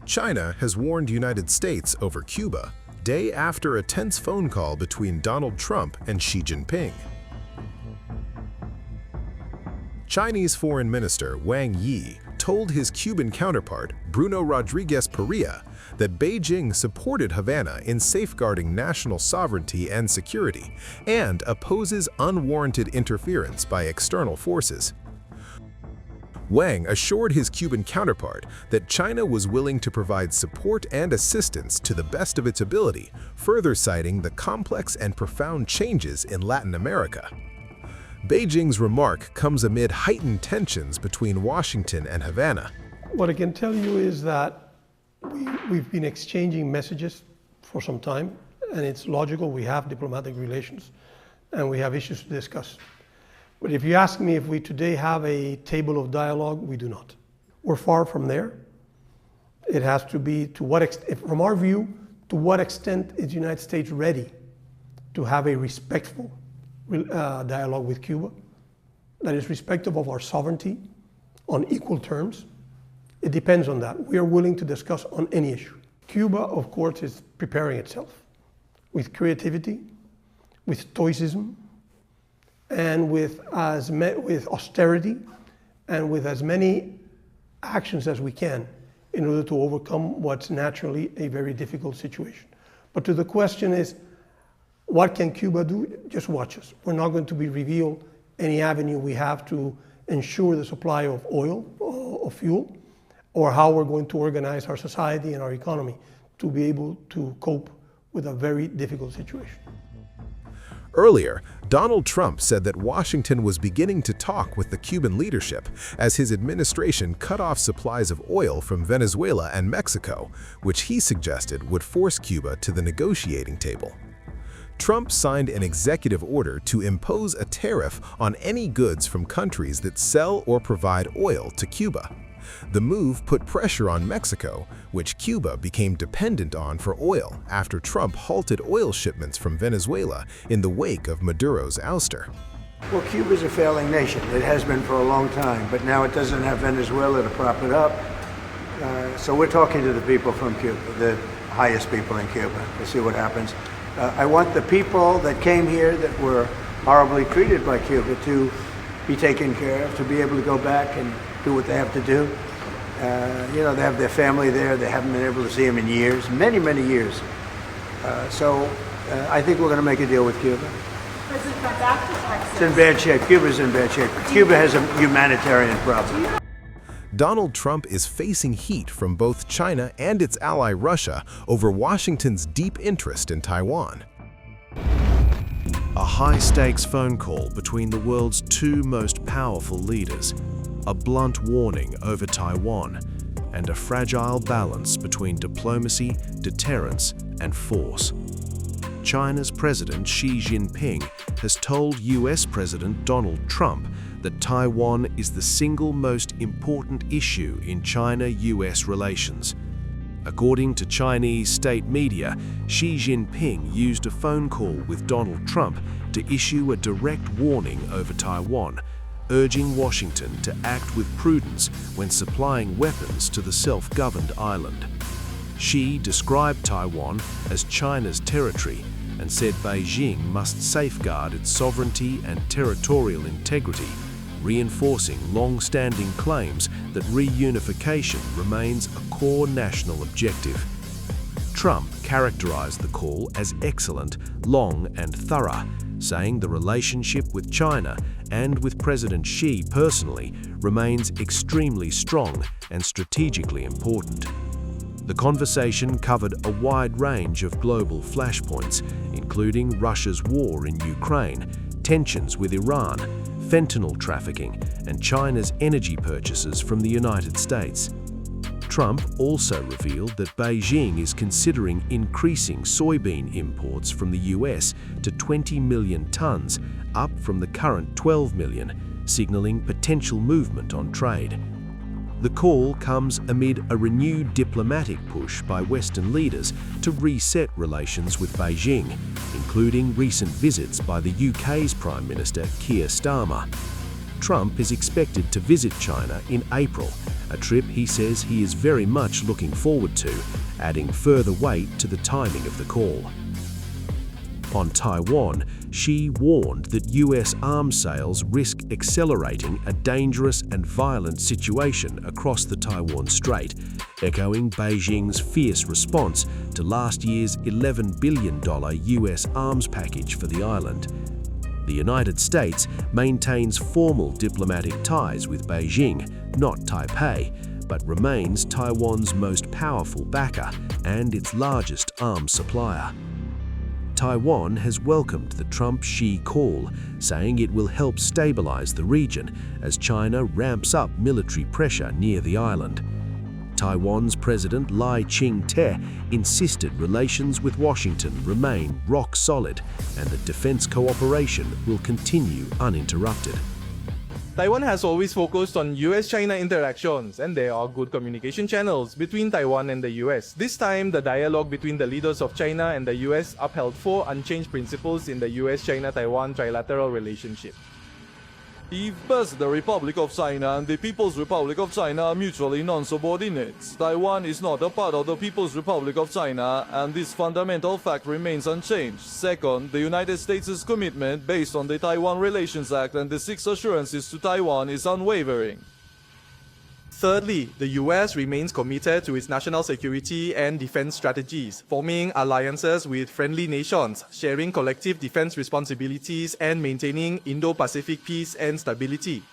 China has warned United States over Cuba, day after a tense phone call between Donald Trump and Xi Jinping. Chinese Foreign Minister Wang Yi told his Cuban counterpart, Bruno Rodriguez Parilla, that Beijing supported Havana in safeguarding national sovereignty and security and opposes unwarranted interference by external forces. Wang assured his Cuban counterpart that China was willing to provide support and assistance to the best of its ability, further citing the complex and profound changes in Latin America. Beijing's remark comes amid heightened tensions between Washington and Havana. What I can tell you is that we've been exchanging messages for some time, and it's logical. We have diplomatic relations, and we have issues to discuss. But if you ask me if we today have a table of dialogue, we do not. We're far from there. It has to be, to what extent, from our view, to what extent is the United States ready to have a respectful dialogue with Cuba that is respectful of our sovereignty on equal terms? It depends on that. We are willing to discuss on any issue. Cuba, of course, is preparing itself with creativity, with stoicism, and with austerity, and with as many actions as we can in order to overcome what's naturally a very difficult situation. But to the question is, what can Cuba do? Just watch us. We're not going to reveal any avenue we have to ensure the supply of oil or fuel, or how we're going to organize our society and our economy to be able to cope with a very difficult situation. Earlier, Donald Trump said that Washington was beginning to talk with the Cuban leadership as his administration cut off supplies of oil from Venezuela and Mexico, which he suggested would force Cuba to the negotiating table. Trump signed an executive order to impose a tariff on any goods from countries that sell or provide oil to Cuba. The move put pressure on Mexico, which Cuba became dependent on for oil after Trump halted oil shipments from Venezuela in the wake of Maduro's ouster. Well, Cuba's a failing nation. It has been for a long time, but now it doesn't have Venezuela to prop it up. So we're talking to the people from Cuba, the highest people in Cuba, to see what happens. I want the people that came here that were horribly treated by Cuba to be taken care of, to be able to go back and do what they have to do. You know, they have their family there. They haven't been able to see them in years, many, many years. So I think we're going to make a deal with Cuba. Does it come back to Texas? It's in bad shape. Cuba's in bad shape. Cuba has a humanitarian problem. Donald Trump is facing heat from both China and its ally Russia over Washington's deep interest in Taiwan. A high-stakes phone call between the world's two most powerful leaders, a blunt warning over Taiwan, and a fragile balance between diplomacy, deterrence, and force. China's President Xi Jinping has told US President Donald Trump that Taiwan is the single most important issue in China-US relations. According to Chinese state media, Xi Jinping used a phone call with Donald Trump to issue a direct warning over Taiwan, urging Washington to act with prudence when supplying weapons to the self-governed island. Xi described Taiwan as China's territory and said Beijing must safeguard its sovereignty and territorial integrity, reinforcing long-standing claims that reunification remains a core national objective. Trump characterized the call as excellent, long, and thorough, saying the relationship with China and with President Xi personally remains extremely strong and strategically important. The conversation covered a wide range of global flashpoints, including Russia's war in Ukraine, tensions with Iran, fentanyl trafficking, and China's energy purchases from the United States. Trump also revealed that Beijing is considering increasing soybean imports from the US to 20 million tons, up from the current 12 million, signaling potential movement on trade. The call comes amid a renewed diplomatic push by Western leaders to reset relations with Beijing, including recent visits by the UK's Prime Minister Keir Starmer. Trump is expected to visit China in April, a trip he says he is very much looking forward to, adding further weight to the timing of the call. On Taiwan, Xi warned that US arms sales risk accelerating a dangerous and violent situation across the Taiwan Strait, echoing Beijing's fierce response to last year's $11 billion US arms package for the island. The United States maintains formal diplomatic ties with Beijing, not Taipei, but remains Taiwan's most powerful backer and its largest arms supplier. Taiwan has welcomed the Trump-Xi call, saying it will help stabilize the region as China ramps up military pressure near the island. Taiwan's President Lai Ching-te insisted relations with Washington remain rock solid and that defense cooperation will continue uninterrupted. Taiwan has always focused on US-China interactions, and there are good communication channels between Taiwan and the US. This time, the dialogue between the leaders of China and the US upheld 4 unchanged principles in the US-China-Taiwan trilateral relationship. If both the Republic of China and the People's Republic of China are mutually non-subordinate, Taiwan is not a part of the People's Republic of China, and this fundamental fact remains unchanged. Second, the United States' commitment based on the Taiwan Relations Act and the 6 assurances to Taiwan is unwavering. Thirdly, the US remains committed to its national security and defense strategies, forming alliances with friendly nations, sharing collective defense responsibilities, and maintaining Indo-Pacific peace and stability.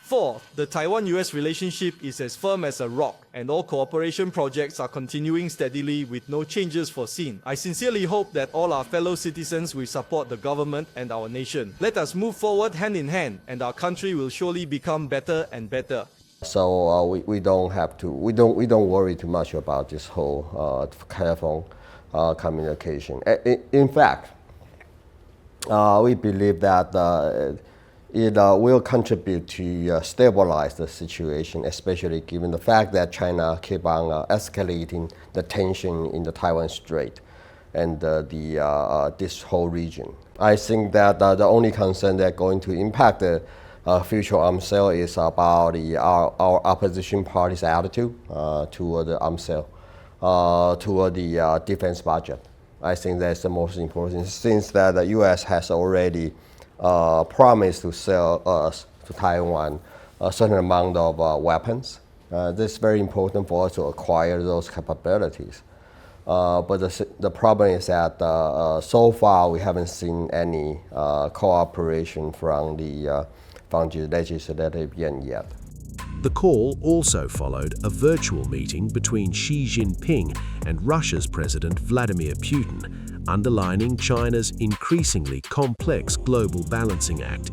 Fourth, the Taiwan-US relationship is as firm as a rock, and all cooperation projects are continuing steadily with no changes foreseen. I sincerely hope that all our fellow citizens will support the government and our nation. Let us move forward hand in hand, and our country will surely become better and better. So we don't worry too much about this whole telephone communication. In fact, we believe that it will contribute to stabilize the situation, especially given the fact that China keep on escalating the tension in the Taiwan Strait and this whole region. I think that the only concern that's going to impact the future arms sale is about our opposition party's attitude toward the arms sale, toward the defense budget. I think that's the most important, since that the U.S. has already promised to sell us to Taiwan a certain amount of weapons. This is very important for us to acquire those capabilities. But the problem is that so far we haven't seen any cooperation from the legislative end yet. The call also followed a virtual meeting between Xi Jinping and Russia's President Vladimir Putin, underlining China's increasingly complex global balancing act